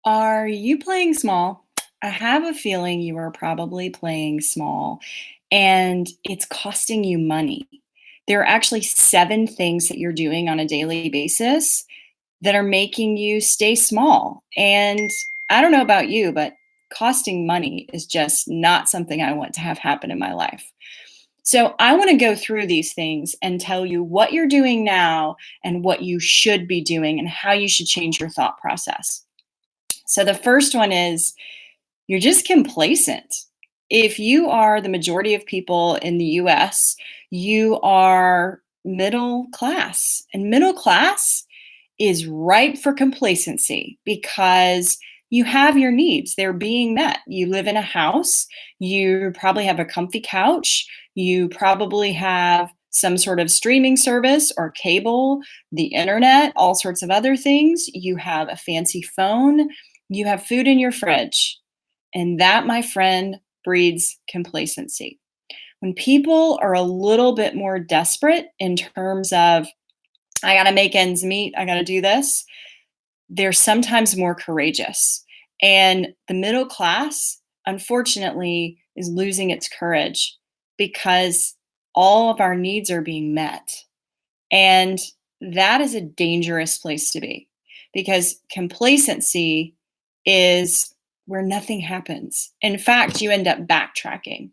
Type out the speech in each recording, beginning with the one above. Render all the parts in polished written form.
Are you playing small? I have a feeling you are probably playing small and it's costing you money. There are actually 7 things that you're doing on a daily basis that are making you stay small. And I don't know about you, but costing money is just not something I want to have happen in my life. So I want to go through these things and tell you what you're doing now and what you should be doing and how you should change your thought process. So the first one is you're just complacent. If you are the majority of people in the US, you are middle class. And middle class is ripe for complacency because you have your needs, they're being met. You live in a house, you probably have a comfy couch, you probably have some sort of streaming service or cable, the internet, all sorts of other things. You have a fancy phone, you have food in your fridge. And that, my friend, breeds complacency. When people are a little bit more desperate in terms of, I got to make ends meet, I got to do this, they're sometimes more courageous. And the middle class, unfortunately, is losing its courage because all of our needs are being met. And that is a dangerous place to be because complacency is where nothing happens. In fact, you end up backtracking.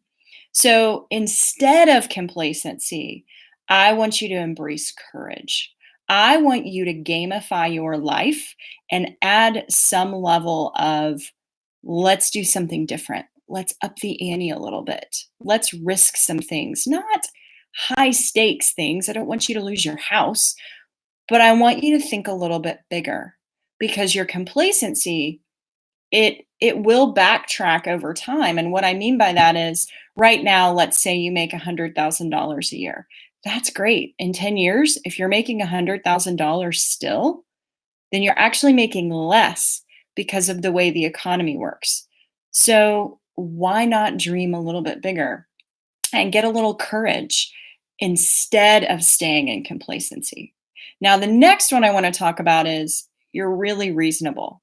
So instead of complacency, I want you to embrace courage. I want you to gamify your life and add some level of let's do something different. Let's up the ante a little bit. Let's risk some things, not high stakes things. I don't want you to lose your house, but I want you to think a little bit bigger because your complacency it will backtrack over time. And what I mean by that is right now, let's say you make $100,000 a year. That's great. In 10 years, if you're making $100,000 still, then you're actually making less because of the way the economy works. So why not dream a little bit bigger and get a little courage instead of staying in complacency? Now, the next one I want to talk about is you're really reasonable.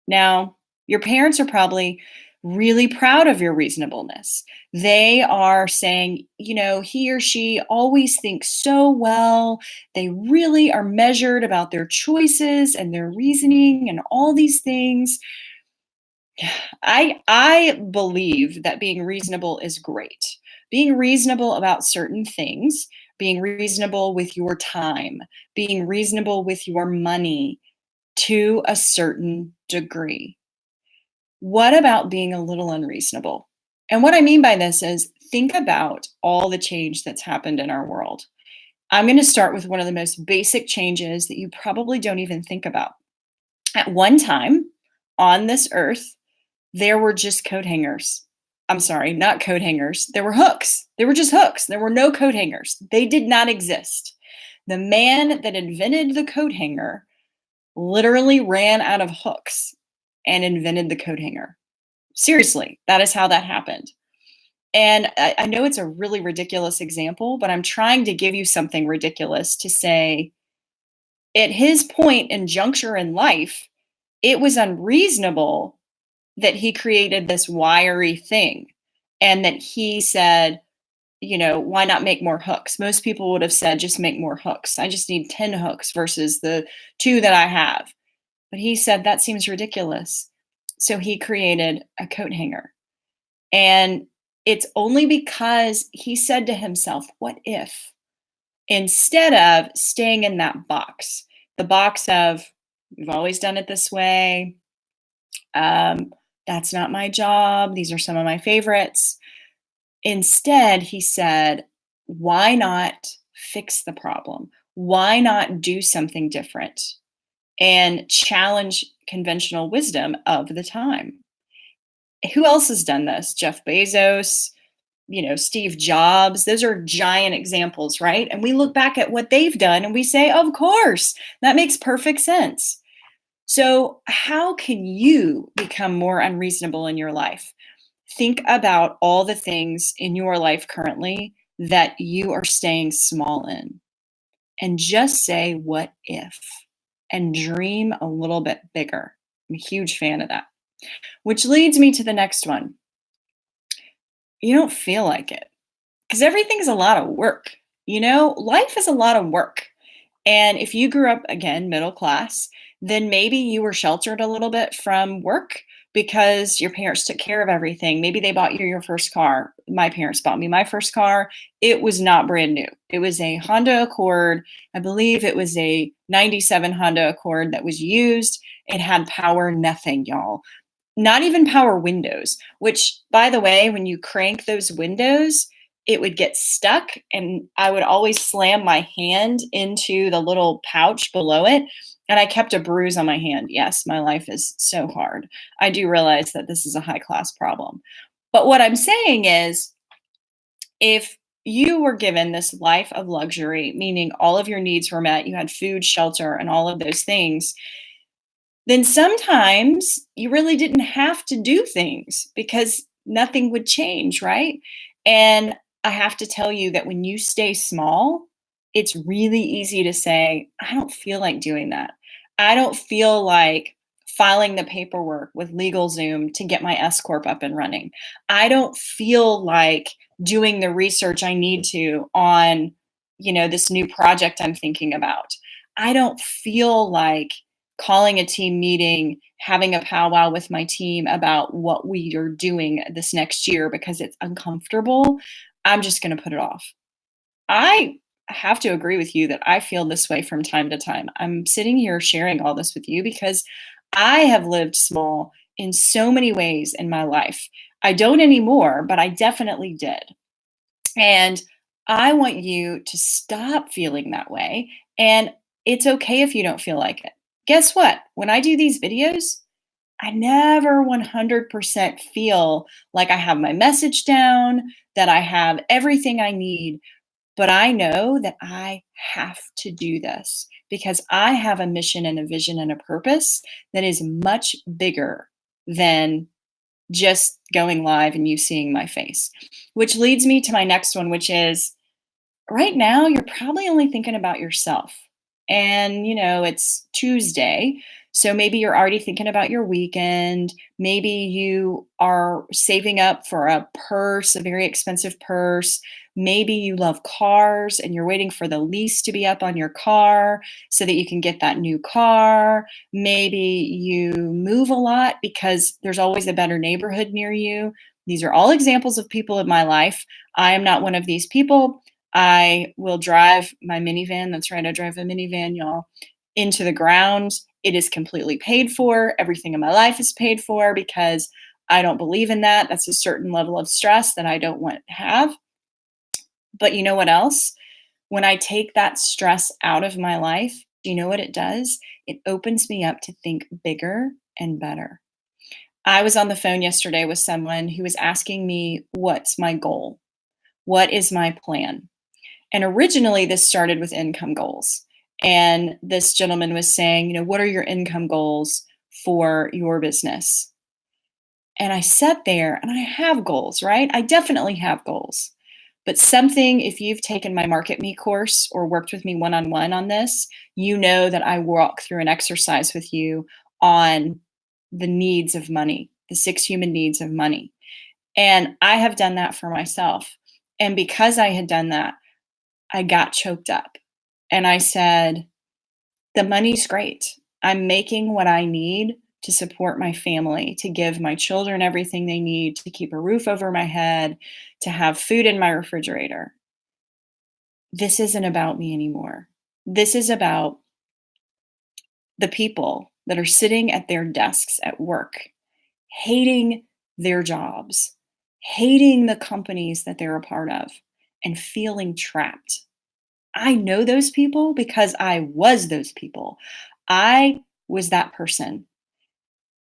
Now, your parents are probably really proud of your reasonableness. They are saying, he or she always thinks so well. They really are measured about their choices and their reasoning and all these things. I believe that being reasonable is great. Being reasonable about certain things, being reasonable with your time, being reasonable with your money to a certain degree. What about being a little unreasonable? And what I mean by this is think about all the change that's happened in our world. I'm going to start with one of the most basic changes that you probably don't even think about. At one time on this earth, there were just coat hangers. I'm sorry, not coat hangers. There were hooks. There were just hooks. There were no coat hangers. They did not exist. The man that invented the coat hanger literally ran out of hooks and invented the coat hanger. Seriously, that is how that happened. And I know it's a really ridiculous example, but I'm trying to give you something ridiculous to say at his point and juncture in life, it was unreasonable that he created this wiry thing and that he said, why not make more hooks? Most people would have said, just make more hooks. I just need 10 hooks versus the 2 that I have. But he said, that seems ridiculous. So he created a coat hanger. And it's only because he said to himself, what if? Instead of staying in that box, the box of, we've always done it this way. That's not my job. These are some of my favorites. Instead, he said, why not fix the problem? Why not do something different and challenge conventional wisdom of the time? Who else has done this? Jeff Bezos, Steve Jobs. Those are giant examples, right? And we look back at what they've done and we say, of course, that makes perfect sense. So, how can you become more unreasonable in your life? Think about all the things in your life currently that you are staying small in, and just say, what if? And dream a little bit bigger. I'm a huge fan of that. Which leads me to the next one. You don't feel like it because everything's a lot of work. Life is a lot of work. And if you grew up, again, middle class, then maybe you were sheltered a little bit from work because your parents took care of everything. Maybe they bought you your first car. My parents bought me my first car. It was not brand new. It was a Honda Accord. I believe it was a 97 Honda Accord that was used. It had power, nothing, y'all. Not even power windows, which, by the way, when you crank those windows, it would get stuck and I would always slam my hand into the little pouch below it. And I kept a bruise on my hand. Yes, my life is so hard. I do realize that this is a high class problem. But what I'm saying is, if you were given this life of luxury, meaning all of your needs were met, you had food, shelter, and all of those things, then sometimes you really didn't have to do things because nothing would change, right? And I have to tell you that when you stay small, it's really easy to say, I don't feel like doing that. I don't feel like filing the paperwork with LegalZoom to get my S Corp up and running. I don't feel like doing the research I need to on, this new project I'm thinking about. I don't feel like calling a team meeting, having a powwow with my team about what we are doing this next year because it's uncomfortable. I'm just going to put it off. I have to agree with you that I feel this way from time to time. I'm sitting here sharing all this with you because I have lived small in so many ways in my life. I don't anymore, but I definitely did. And I want you to stop feeling that way. And it's okay if you don't feel like it. Guess what? When I do these videos, I never 100% feel like I have my message down, that I have everything I need. But I know that I have to do this because I have a mission and a vision and a purpose that is much bigger than just going live and you seeing my face. Which leads me to my next one, which is right now you're probably only thinking about yourself. And, it's Tuesday. So maybe you're already thinking about your weekend. Maybe you are saving up for a purse, a very expensive purse. Maybe you love cars and you're waiting for the lease to be up on your car so that you can get that new car. Maybe you move a lot because there's always a better neighborhood near you. These are all examples of people in my life. I am not one of these people. I will drive my minivan. That's right, I drive a minivan, y'all, into the ground. It is completely paid for. Everything in my life is paid for because I don't believe in that. That's a certain level of stress that I don't want to have. But you know what else? When I take that stress out of my life, you know what it does? It opens me up to think bigger and better. I was on the phone yesterday with someone who was asking me, what's my goal? What is my plan? And originally, this started with income goals. And this gentleman was saying, what are your income goals for your business? And I sat there and I have goals, right? I definitely have goals. But something, if you've taken my Market Me course or worked with me one on one on this, you know that I walk through an exercise with you on the needs of money, the 6 human needs of money. And I have done that for myself. And because I had done that, I got choked up and I said, the money's great. I'm making what I need to support my family, to give my children everything they need, to keep a roof over my head, to have food in my refrigerator. This isn't about me anymore. This is about the people that are sitting at their desks at work, hating their jobs, hating the companies that they're a part of, and feeling trapped. I know those people because I was those people. I was that person.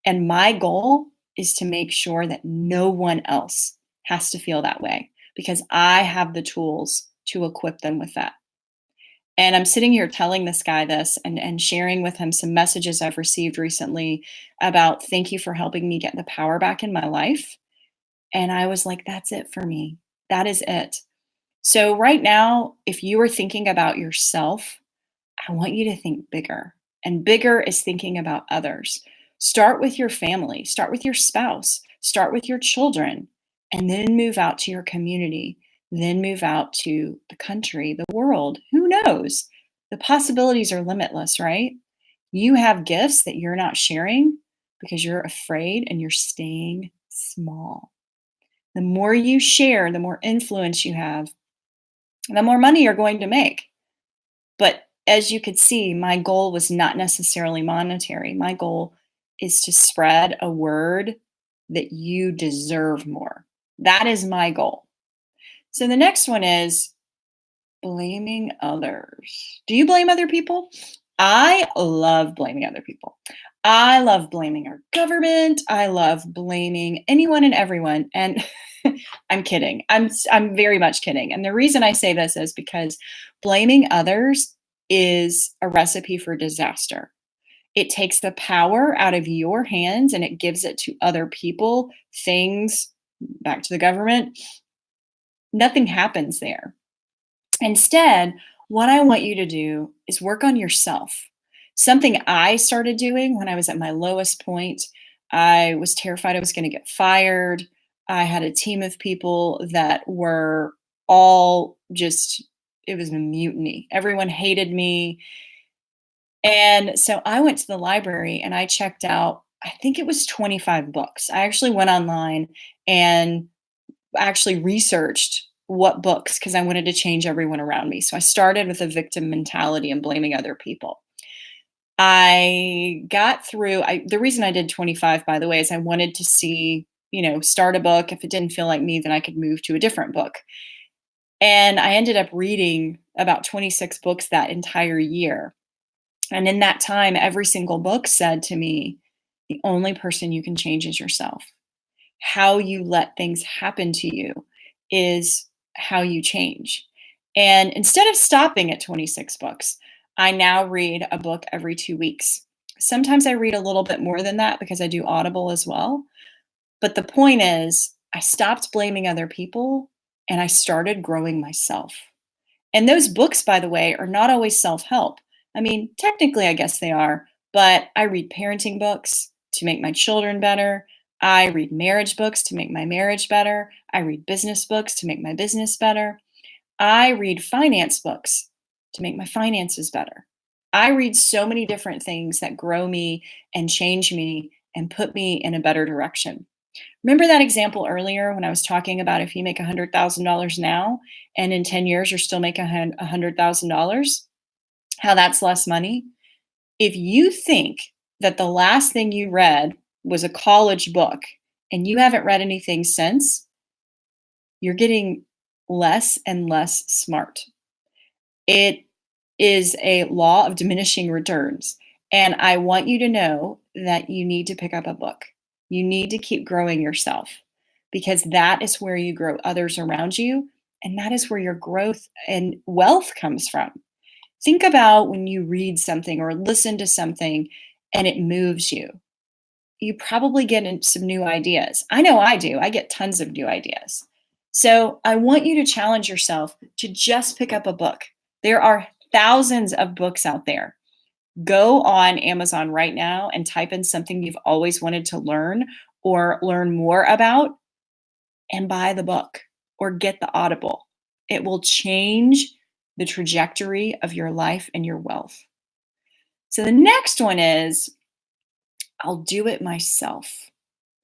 And my goal is to make sure that no one else has to feel that way because I have the tools to equip them with that. And I'm sitting here telling this guy this and sharing with him some messages I've received recently about thank you for helping me get the power back in my life. And I was like, that's it for me. That is it. So, right now, if you are thinking about yourself, I want you to think bigger. And bigger is thinking about others. Start with your family, start with your spouse, start with your children, and then move out to your community, then move out to the country, the world. Who knows? The possibilities are limitless, right? You have gifts that you're not sharing because you're afraid and you're staying small. The more you share, the more influence you have, the more money you're going to make. But as you could see, my goal was not necessarily monetary. My goal is to spread a word that you deserve more. That is my goal. So the next one is blaming others. Do you blame other people? I love blaming other people. I love blaming our government. I love blaming anyone and everyone. And I'm kidding. I'm very much kidding. And the reason I say this is because blaming others is a recipe for disaster. It takes the power out of your hands and it gives it to other people, things, back to the government. Nothing happens there. Instead, what I want you to do is work on yourself. Something I started doing when I was at my lowest point, I was terrified I was going to get fired. I had a team of people that were all just, it was a mutiny. Everyone hated me. And so I went to the library and I checked out, I think it was 25 books. I actually went online and actually researched what books because I wanted to change everyone around me. So I started with a victim mentality and blaming other people. I got through the reason I did 25 by the way is I wanted to see, start a book. If it didn't feel like me, then I could move to a different book. And I ended up reading about 26 books that entire year. And in that time, every single book said to me, the only person you can change is yourself. How you let things happen to you is how you change. And instead of stopping at 26 books, I now read a book every 2 weeks. Sometimes I read a little bit more than that because I do Audible as well. But the point is, I stopped blaming other people and I started growing myself. And those books, by the way, are not always self help. I mean, technically, I guess they are, but I read parenting books to make my children better. I read marriage books to make my marriage better. I read business books to make my business better. I read finance books to make my finances better. I read so many different things that grow me and change me and put me in a better direction. Remember that example earlier when I was talking about if you make $100,000 now and in 10 years you're still making $100,000, how that's less money? If you think that the last thing you read was a college book and you haven't read anything since, you're getting less and less smart. It is a law of diminishing returns. And I want you to know that you need to pick up a book. You need to keep growing yourself because that is where you grow others around you. And that is where your growth and wealth comes from. Think about when you read something or listen to something and it moves you. You probably get some new ideas. I know I do. I get tons of new ideas. So I want you to challenge yourself to just pick up a book. There are thousands of books out there. Go on Amazon right now and type in something you've always wanted to learn or learn more about and buy the book or get the Audible. It will change the trajectory of your life and your wealth. So the next one is I'll do it myself.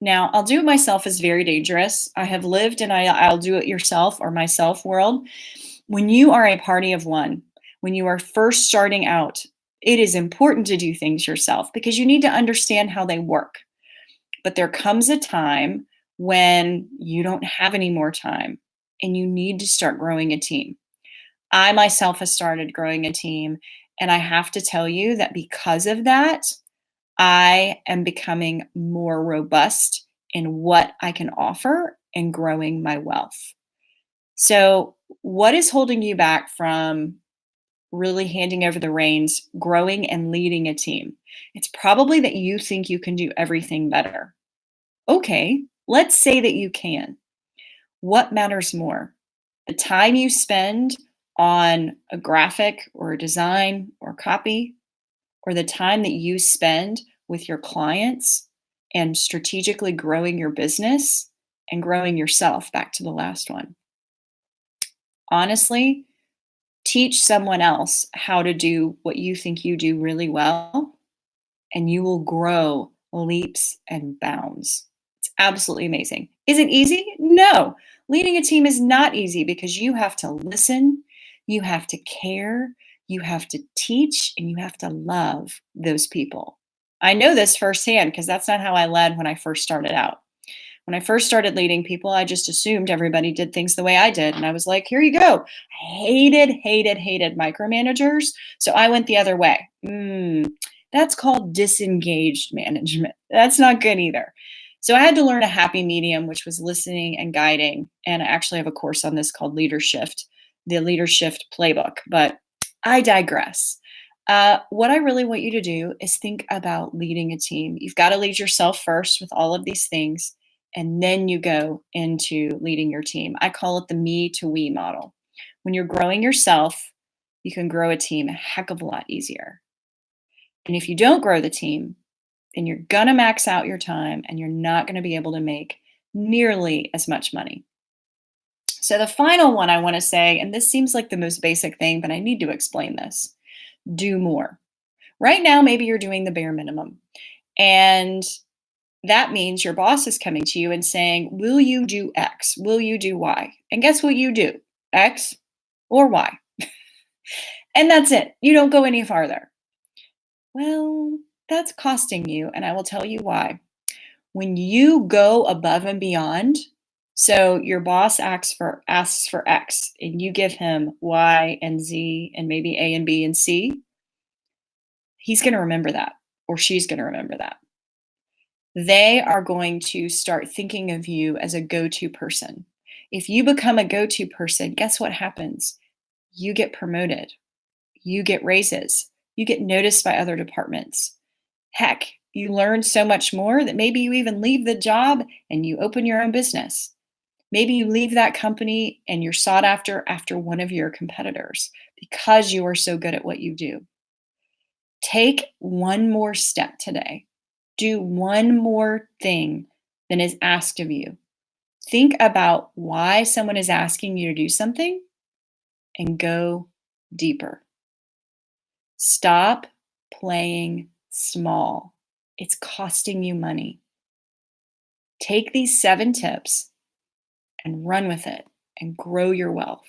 Now, I'll do it myself is very dangerous. I have lived in I'll do it yourself or myself world. When you are a party of one, when you are first starting out, it is important to do things yourself because you need to understand how they work. But there comes a time when you don't have any more time and you need to start growing a team. I myself have started growing a team, and I have to tell you that because of that, I am becoming more robust in what I can offer and growing my wealth. So, what is holding you back from really handing over the reins, growing and leading a team? It's probably that you think you can do everything better. Okay, let's say that you can. What matters more? The time you spend on a graphic or a design or copy, or the time that you spend with your clients and strategically growing your business and growing yourself. Back to the last one. Honestly, teach someone else how to do what you think you do really well, and you will grow leaps and bounds. It's absolutely amazing. Is it easy? No. Leading a team is not easy because you have to listen, you have to care, you have to teach, and you have to love those people. I know this firsthand because that's not how I led when I first started out. When I first started leading people, I just assumed everybody did things the way I did. And I was like, here you go. I hated micromanagers. So I went the other way. That's called disengaged management. That's not good either. So I had to learn a happy medium, which was listening and guiding. And I actually have a course on this called Leadership, the Leadership Playbook. But I digress. What I really want you to do is think about leading a team. You've got to lead yourself first with all of these things, and then you go into leading your team. I call it the me to we model. When you're growing yourself, you can grow a team a heck of a lot easier. And if you don't grow the team, then you're going to max out your time and you're not going to be able to make nearly as much money. So, the final one I want to say, and this seems like the most basic thing, but I need to explain this: do more. Right now, maybe you're doing the bare minimum. And that means your boss is coming to you and saying, will you do X? Will you do Y? And guess what you do? X or Y. And that's it. You don't go any farther. Well, that's costing you. And I will tell you why. When you go above and beyond, so your boss asks for X and you give him Y and Z and maybe A and B and C, he's going to remember that, or she's going to remember that. They are going to start thinking of you as a go-to person. If you become a go-to person, guess what happens? You get promoted. You get raises. You get noticed by other departments. Heck, you learn so much more that maybe you even leave the job and you open your own business. Maybe you leave that company and you're sought after one of your competitors because you are so good at what you do. Take one more step today. Do one more thing than is asked of you. Think about why someone is asking you to do something and go deeper. Stop playing small. It's costing you money. Take these 7 tips and run with it and grow your wealth.